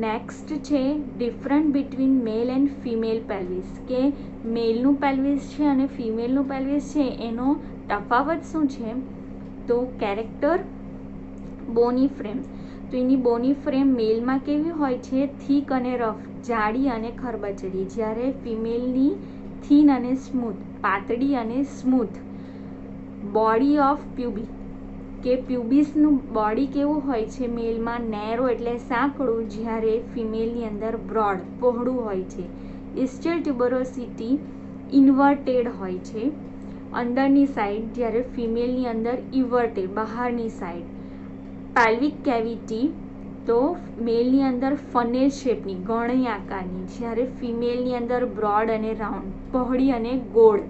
Next છે different between male and female pelvis, કે મેલનું પેલ્વિસ છે અને ફિમેલનું પેલ્વિસ છે એનો તફાવત શું છે. તો કેરેક્ટર બોની ફ્રેમ, તો એની બોની ફ્રેમ મેલમાં કેવી હોય છે, થીક અને રફ, જાડી અને ખરબચડી, જ્યારે ફિમેલની થીન અને સ્મૂથ, પાતળી અને સ્મૂથ. બોડી ઓફ પ્યુબી, કે પ્યુબિસનું બોડી કેવું હોય છે મેલમાં નેરો એટલે સાંકડું, જ્યારે ફિમેલની અંદર બ્રોડ પહોળું હોય છે. ઇસ્ચિયલ ટ્યુબરોસિટી ઇન્વર્ટેડ હોય છે અંદરની સાઈડ, જ્યારે ફિમેલની અંદર ઇવર્ટેડ બહારની સાઈડ. પેલ્વિક કેવિટી, તો મેલની અંદર ફનેલ શેપની ગણણી આકારની, જ્યારે ફિમેલની અંદર બ્રોડ અને રાઉન્ડ પહોળી અને ગોળ.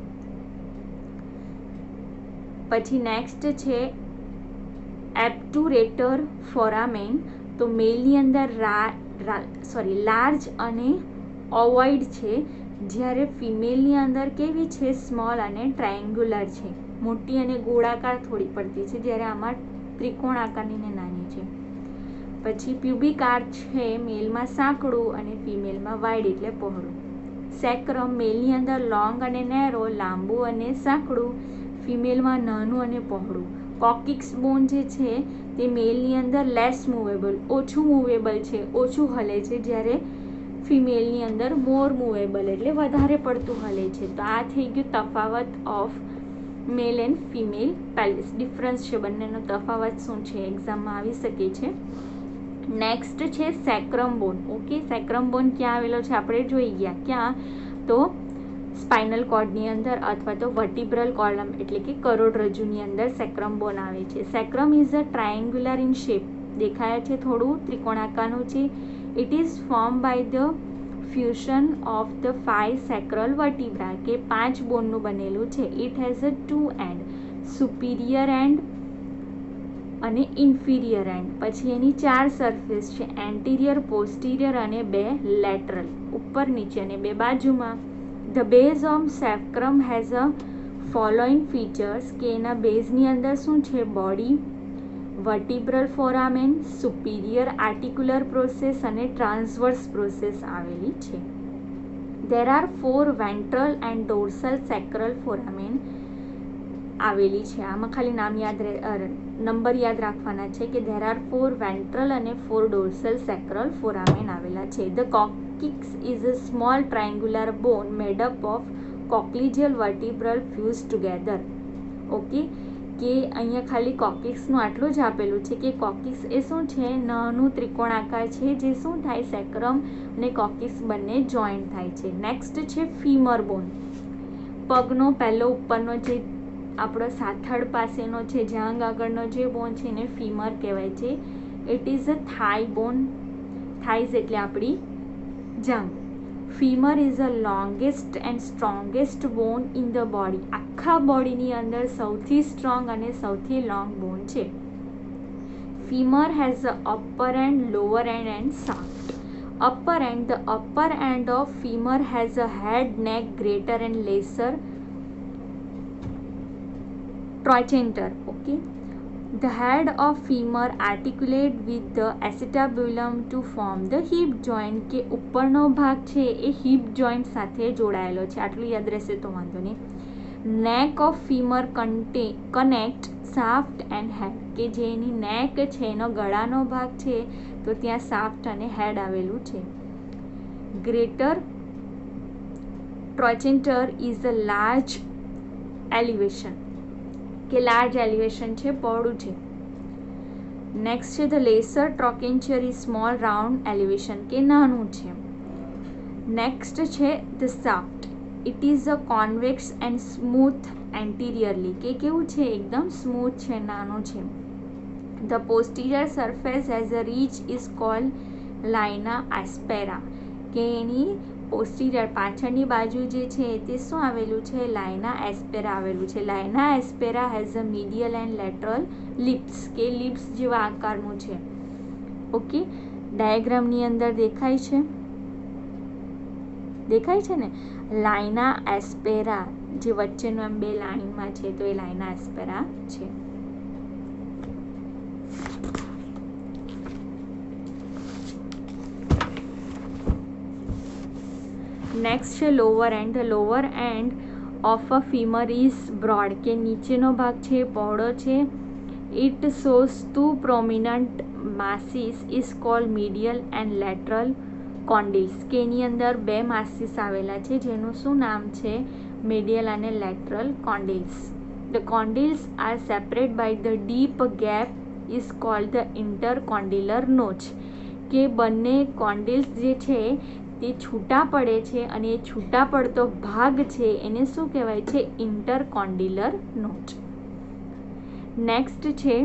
પછી નેક્સ્ટ છે એબ્ટુરેટર ફોરામેન, તો મેલની અંદર લાર્જ અને ઓવોઇડ છે, જ્યારે ફિમેલની અંદર કેવી છે, સ્મોલ અને ટ્રાયેંગ્યુલર છે, મોટી અને ગોળાકાર થોડી પડતી છે, જ્યારે આમાં ત્રિકોણ આકારની ને નાની છે. પછી પ્યુબિક આર્ચ છે મેલમાં સાંકડું અને ફિમેલમાં વાઇડ એટલે પહોળું. સેક્રમ મેલની અંદર લોંગ અને નેરો, લાંબુ અને સાંકડું, ફિમેલમાં નાનું અને પહોળું. કોકિક્સ બોન જે છે તે મેલની અંદર લેસ મૂવેબલ, ઓછું મૂવેબલ છે, ઓછું હલે છે, જ્યારે ફિમેલની અંદર મોર મૂવેબલ એટલે વધારે પડતું હલે છે. તો આ થઈ ગયું તફાવત of male and female pelvis. Difference છે, બંનેનો તફાવત શું છે એક્ઝામમાં આવી શકે છે. નેક્સ્ટ છે સેક્રમ બોન. ઓકે, સેક્રમ બોન ક્યાં આવેલો છે આપણે જોઈ ગયા. ક્યાં? તો સ્પાઇનલ કોર્ડની અંદર અથવા તો વર્ટિબ્રલ કોલમ એટલે કે કરોડરજ્જુની અંદર સેક્રમ બોન આવે છે. Sacrum is a triangular in shape, દેખાય છે થોડું ત્રિકોણાકારનું છે. It is form by the fusion of the 5 sacral vertebra, કે 5 બોનનું બનેલું છે. It has a 2 end, superior end અને ઇન્ફિરિયર એન્ડ. પછી એની 4 સરફેસ છે, એન્ટિરિયર, પોસ્ટિરિયર અને 2 લેટરલ, ઉપર નીચે અને 2 બાજુમાં. The base of sacrum has a following features, કે એના બેઝની અંદર શું છે, body, vertebral foramen, superior articular process અને ટ્રાન્સવર્સ પ્રોસેસ આવેલી છે. There are 4 ventral and dorsal sacral foramen આવેલી છે. આમાં ખાલી નંબર યાદ રાખવાના છે કે ધેર આર 4 વેન્ટ્રલ અને 4 ડોર્સલ સેક્રલ ફોરામેન આવેલા છે. The coccyx is a small triangular bone made up of coccygeal vertebral fuse together. Okay, કે અહીંયા ખાલી કોક્સિક્સનું આટલું જ આપેલું છે કે કોક્સિક્સ એ શું છે, નાનું ત્રિકોણાકાર છે, જે શું થાય, સેક્રમ અને કોક્સિક્સ બંને જોઈન્ટ થાય છે. નેક્સ્ટ છે ફીમર બોન. પગનો પહેલો ઉપરનો જે આપણો સાથળ પાસેનો છે, જાંઘ આગળનો જે બોન છે એને ફીમર કહેવાય છે. ઇટ ઇઝ અ થાઈ બોન, થાઈઝ એટલે આપણી જાંઘ. Femur is a longest and strongest bone in the body, આખા બોડીની અંદર સૌથી સ્ટ્રોંગ અને સૌથી લોંગ બોન છે. Femur has a upper end, lower and and shaft. upper end, the upper end of femur has a head, neck, greater and lesser trochanter. Okay, the head of femur articulate with the acetabulum to form the hip joint, કે ઉપરનો ભાગ છે એ heap joint સાથે જોડાયેલો છે. આટલું યાદ રહેશે તો વાંધો નહીં. neck of femur connect shaft and head, કે જે એની નેક છે એનો ગળાનો ભાગ છે તો ત્યાં શાફ્ટ અને હેડ આવેલું છે. Greater trochanter is a large elevation, કે લાર્જ એલિવેશન છે, પહોળું છે. નેક્સ્ટ છે the lesser trochanter is small round elevation, કે નાનું છે. નેક્સ્ટ છે the shaft. It is a convex and smooth anteriorly, કે કેવું છે, એકદમ સ્મૂથ છે, નાનું છે. The posterior surface as a reach is called linea aspera, કે એની પોસ્ટિરિયર પાછળની બાજુ જે છે તે શું આવેલું છે, લાઇના એસ્પેરા આવેલું છે. Linea aspera has a medial and lateral lips, કે લિપ્સ જેવા આકારનું છે. ઓકે, ડાયાગ્રામની અંદર દેખાય છે ને, લાઇના એસ્પેરા જે વચ્ચેનો એમ બે લાઇનમાં છે તો એ લાઇના એસ્પેરા છે. નેક્સ્ટ છે lower end. The lower end of a femur is broad, કે નીચેનો ભાગ છે પહોળો છે. It shows two prominent masses is called medial and lateral condyles, કે એની અંદર બે માસીસ આવેલા છે જેનું શું નામ છે? મીડિયલ અને lateral condyles. The condyles are separate by the deep gap is called the intercondylar notch, કે બંને કોન્ડિલ્સ જે છે તે છૂટા પડે છે અને એ છૂટા પડતો ભાગ છે એને શું કહેવાય છે? Intercondylar notch. નેક્સ્ટ છે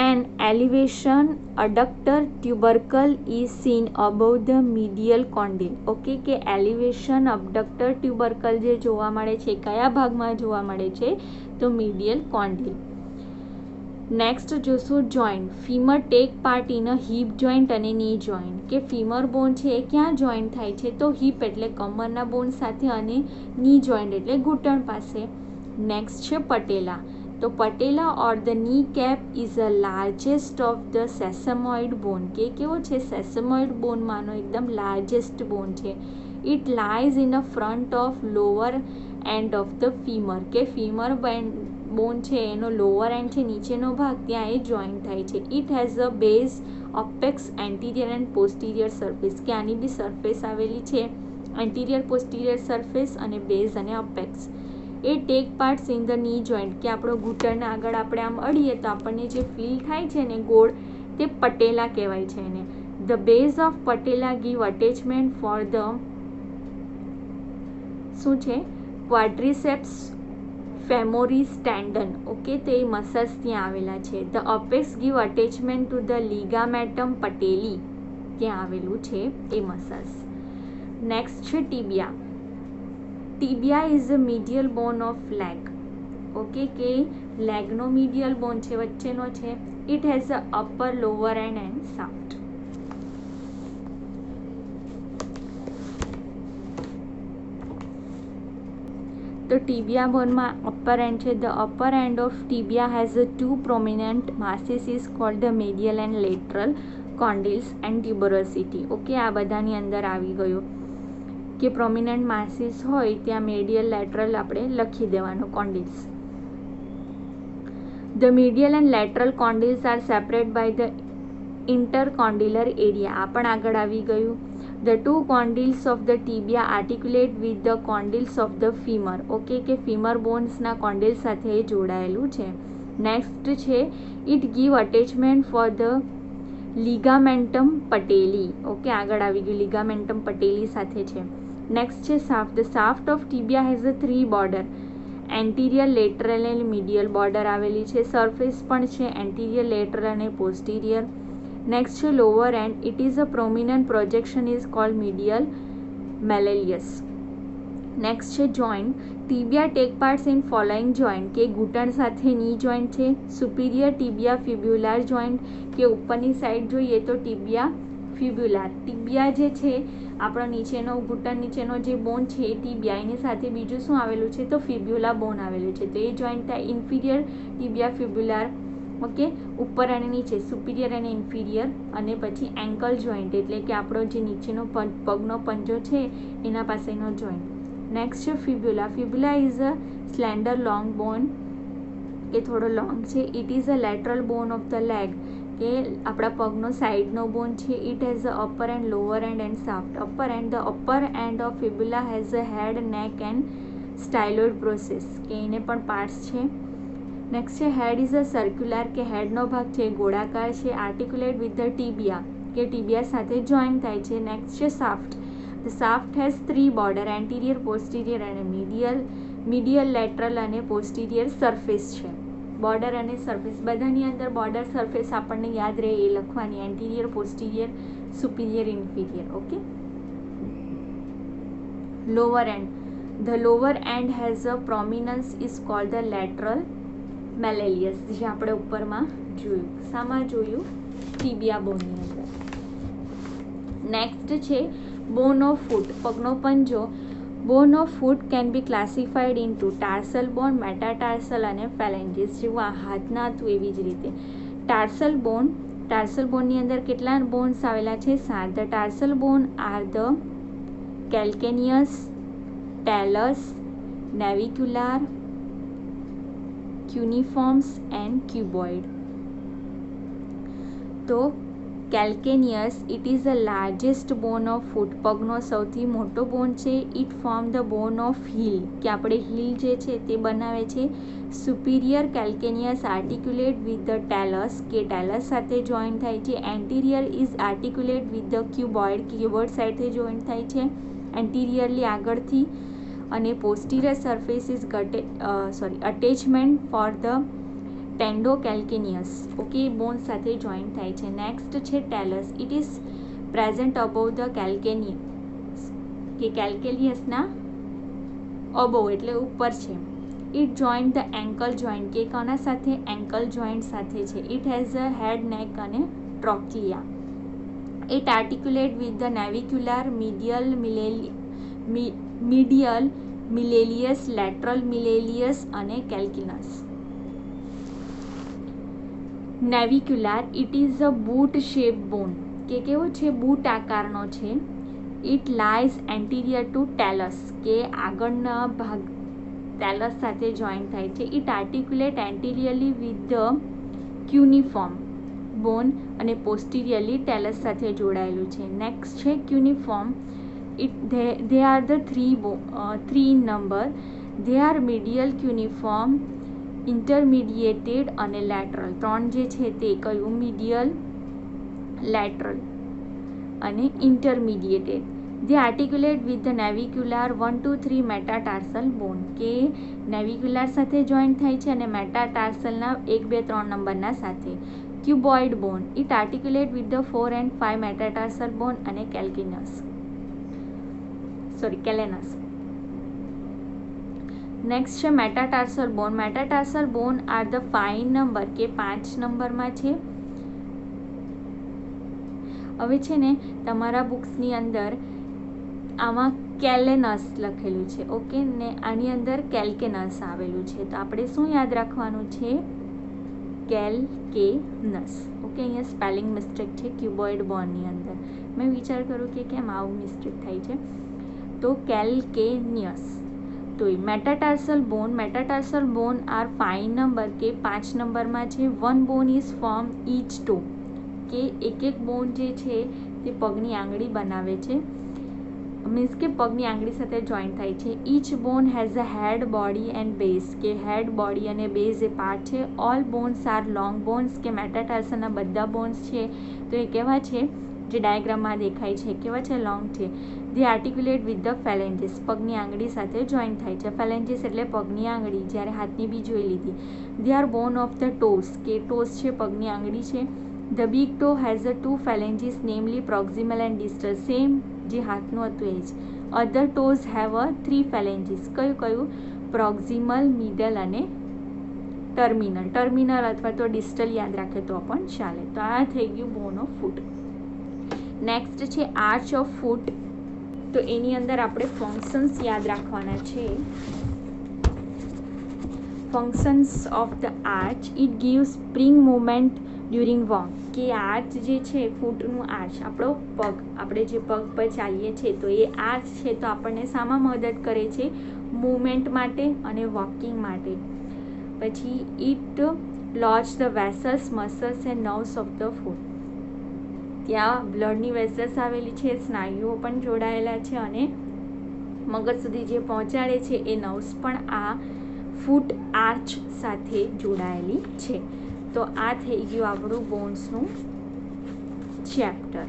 an elevation adductor tubercle is seen above the medial condyle. Okay, કે એલિવેશન અબડક્ટર ટ્યુબરકલ જે જોવા મળે છે કયા ભાગમાં જોવા મળે છે? તો મીડિયલ કોન્ડિલ. નેક્સ્ટ જોશું joint. Femur take part in a hip joint અને ની જોઈન્ટ, કે ફીમર બોન છે એ ક્યાં જોઈન્ટ થાય છે? તો હિપ એટલે કમરના બોન સાથે અને ની જોઈન્ટ એટલે ઘૂંટણ પાસે. નેક્સ્ટ છે પટેલા. તો patella or the knee cap is a largest of the sesamoid bone, કે કેવો છે? સેસમોઇડ બોનમાંનો એકદમ લાર્જેસ્ટ બોન છે. It lies in a front of lower end of the femur, કે ફીમર બોન છે એનો લોઅર એન્ડ છે નીચેનો ભાગ ત્યાં એ જોઈન્ટ થાય છે. It has a base apex anterior and posterior surface, કે આની બી સરફેસ આવેલી છે એન્ટિરિયર પોસ્ટિરિયર સરફેસ અને બેઝ અને અપેક્સ. એ take parts in the knee joint, કે આપણો ઘૂંટણના આગળ આપણે આમ અડીએ તો આપણને જે ફીલ થાય છે ને ગોળ તે પટેલા કહેવાય છે એને. The base of patella give attachment for the શું છે? ક્વાડ્રિસેપ્સ ફેમોરિસ ટેન્ડન. ઓકે, તો એ મસલ્સ ત્યાં આવેલા છે. The apex give attachment to the ligamentum patellae, ત્યાં આવેલું છે એ મસલ્સ. નેક્સ્ટ છે tibia. Tibia is a medial bone of leg. Okay, કે લેગનો મીડિયલ બોન છે વચ્ચેનો છે. It has a upper lower end shaft. તો ટીબિયા બોનમાં અપર એન્ડ છે. The upper end of tibia has a two prominent masses is called the medial and lateral condyles and tuberosity. Okay, આ બધાની અંદર આવી ગયું કે પ્રોમિનન્ટ માસીસ હોય ત્યાં મીડિયલ લેટરલ આપણે લખી દેવાનું condyles. The medial and lateral condyles are separate by the intercondylar area. આ પણ આગળ આવી ગયું. The two condyles of the tibia articulate with the condyles of the femur. Okay, કે ફીમર બોન્સના કોન્ડિલ સાથે જોડાયેલું છે. નેક્સ્ટ છે it give attachment for the ligamentum patellae. Okay, આગળ આવી ગયું લિગામેન્ટમ પટેલી સાથે છે. નેક્સ્ટ છે shaft. The shaft of tibia has a three border, anterior, lateral and medial border આવેલી છે. સરફેસ પણ છે એન્ટિરિયર, લેટરલ અને પોસ્ટિરિયર. નેક્સ્ટ છે lower end. It is a prominent projection is called medial malleolus. Next છે joint. Tibia take parts in following joint, કે ઘૂંટણ સાથે ની જોઈન્ટ છે. સુપિરિયર ટીબિયા ફિબ્યુલાર જોઈન્ટ, કે ઉપરની સાઈડ જોઈએ તો ટીબિયા ફિબ્યુલાર. ટીબિયા જે છે આપણો નીચેનો ઘૂંટણ નીચેનો જે બોન છે એ ટીબિયા, એની સાથે બીજું શું આવેલું છે? તો ફિબ્યુલા બોન આવેલું છે. તો એ જોઈન્ટ થાય ઇન્ફિરિયર ટીબિયા ફિબ્યુલાર. ઓકે, ઉપર અને નીચે સુપિરિયર અને ઇન્ફિરિયર. અને પછી એન્કલ જોઈન્ટ એટલે કે આપણો જે નીચેનો પગનો પંજો છે એના પાસેનો જોઈન્ટ. નેક્સ્ટ છે ફિબ્યુલા. ફિબ્યુલા ઇઝ અ સ્લેન્ડર લોંગ બોન, કે થોડો લોંગ છે. It is a lateral bone of the leg, કે આપણા પગનો સાઈડનો બોન છે. It has a upper end lower end shaft. Upper end. The upper end of fibula has a head, neck and સ્ટાઇલોઇડ process, કે એને પણ parts છે. Next છે હેડ ઇઝ અ સર્ક્યુલર, કે હેડનો ભાગ છે ગોળાકાર છે. આર્ટિક્યુલેટ વિથ ધ ટીબિયા, કે ટીબિયા સાથે જોઈન્ટ થાય છે. નેક્સ્ટ છે shaft. The shaft has three border, anterior, posterior અને મીડિયલ. મીડિયલ, લેટરલ અને પોસ્ટિરિયર સરફેસ છે. બોર્ડર અને સરફેસ બધાની અંદર બોર્ડર સરફેસ આપણને યાદ રહે એ લખવાની. Anterior, posterior, superior, inferior. Okay. Lower end. The lower end has a prominence is called the lateral malleolus, જે આપણે ઉપરમાં જોયું. શામાં જોયું? ટીબિયા બોનની અંદર. નેક્સ્ટ છે બોન ઓફ ફૂટ, પગનો પંજો. Bone of foot can be classified into tarsal bone, metatarsal અને phalanges. જેવું આ હાથના હતું એવી જ રીતે. ટાર્સલ બોન ટાર્સલ બોનની અંદર કેટલા બોન્સ આવેલા છે? 7. The tarsal bone are the calcaneus, talus, navicular, cuneiforms and cuboid. તો calcaneus it is the largest bone of foot, પગનો સૌથી મોટો બોન છે. It form the bone of heel, કે આપણે હીલ જે છે તે બનાવે છે. Superior calcaneus articulate with the talus, કે ટેલસ સાથે જોઈન્ટ થાય છે. Anterior is articulate with the cuboid, cuboid સાથે જોઈન્ટ થાય છે એન્ટિરિયરલી આગળથી. અને posterior surface is attachment for the tendo calcaneus, okay, bone સાથે જોઈન્ટ થાય છે. નેક્સ્ટ છે talus. It is present above the calcaneus, કે કેલ્કેનિયસના અબોવ એટલે ઉપર છે. It joint the ankle joint, કે કોના સાથે? એન્કલ જોઈન્ટ સાથે છે. It has a head, neck અને trochlea. It articulate with the navicular, medial malleolus, lateral malleolus અને calcaneus. Navicular it is a boot shape bone, કે કેવો છે? બૂટ આકારનો છે. It lies anterior to talus, કે આગળના ભાગ ટેલસ સાથે જોઈન્ટ થાય છે. It articulate anteriorly with the cuneiform bone અને પોસ્ટિરિયરલી ટેલસ સાથે જોડાયેલું છે. નેક્સ્ટ છે cuneiform. They are the three in number. They are medial, cuneiform, intermediated અને લેટરલ. 3 જે છે તે કયું? મીડિયલ, લેટરલ અને ઇન્ટરમીડિયેટેડ. ધે આર્ટિક્યુલેટ વિથ ધ નેવિક્યુલાર 1 to 3 મેટાટાર્સલ બોન, કે નેવિક્યુલાર સાથે જોઈન્ટ થાય છે અને મેટાટાર્સલના 1, 2, 3 નંબરના સાથે. Cuboid bone. It articulate with the 4 and 5 metatarsal bone અને કેલેનસ. નેક્સ્ટ છે metatarsal bone. Metatarsal bone are the 5 number, કે 5 નંબરમાં છે. હવે છે ને તમારા બુક્સની અંદર આમાં કેલેનસ લખેલું છે, ઓકે, ને આની અંદર કેલ્કેનસ આવેલું છે. તો આપણે શું યાદ રાખવાનું છે? કેલ્કેનસ, ઓકે. અહીંયા સ્પેલિંગ મિસ્ટેક છે ક્યુબોઇડ બોનની અંદર. મેં વિચાર કરું કે કેમ આવું મિસ્ટેક થાય છે. તો કેલ્કેનિયસ. તો મેટાટાર્સલ બોન આર 5 નંબર, કે 5 નંબરમાં છે. 1 બોન ઇઝ ફોર્મ ઈચ ટો, કે એક બોન જે છે તે પગની આંગળી બનાવે છે, મીન્સ કે પગની આંગળી સાથે જોઈન્ટ થાય છે. Each bone has a head, body and base, કે હેડ, બોડી અને બેઝ એ પાર્ટ છે. All bones are long bones, કે મેટાટાર્સલના બધા બોન્સ છે તો એ કેવા છે? જે ડાયાગ્રામમાં દેખાય છે કેવા છે? લોંગ છે. ધે આર્ટિક્યુલેટ વિથ ધ ફેલેન્જીસ, પગની આંગળી સાથે જોઈન્ટ થાય છે. ફેલેન્જીસ એટલે પગની આંગળી, જ્યારે હાથની બી જોઈ લીધી. They are bone of the toes, કે ટોસ છે પગની આંગળી છે. The big toe has a 2 phalanges, namely proximal and distal, same જે હાથનું હતું એ જ. Other toes have a 3 phalanges. કયું? પ્રોક્સિમલ, મિડલ અને ટર્મિનલ અથવા તો ડિસ્ટલ યાદ રાખે તો પણ ચાલે. તો આ થઈ ગયું બોન ઓફ ફૂટ. નેક્સ્ટ છે આર્ચ ઓફ ફૂટ. તો એની અંદર આપણે ફંક્શન્સ યાદ રાખવાના છે. Functions of the arch. It gives spring movement during walk, કે આર્ચ જે છે ફૂટનું આર્ચ, આપણો પગ, આપણે જે પગ પર ચાલીએ છીએ તો એ આર્ચ છે તો આપણને શામાં મદદ કરે છે? મૂવમેન્ટ માટે અને વોકિંગ માટે. પછી it lodge the vessels, muscles and nerves of the foot. ત્યાં બ્લડની વેસલ્સ આવેલી છે, સ્નાયુઓ પણ જોડાયેલા છે અને મગજ સુધી જે પહોંચાડે છે એ નર્વ્સ પણ આ ફૂટ આર્ચ સાથે જોડાયેલી છે. તો આ થઈ ગયું આપણું બોન્સનું ચેપ્ટર.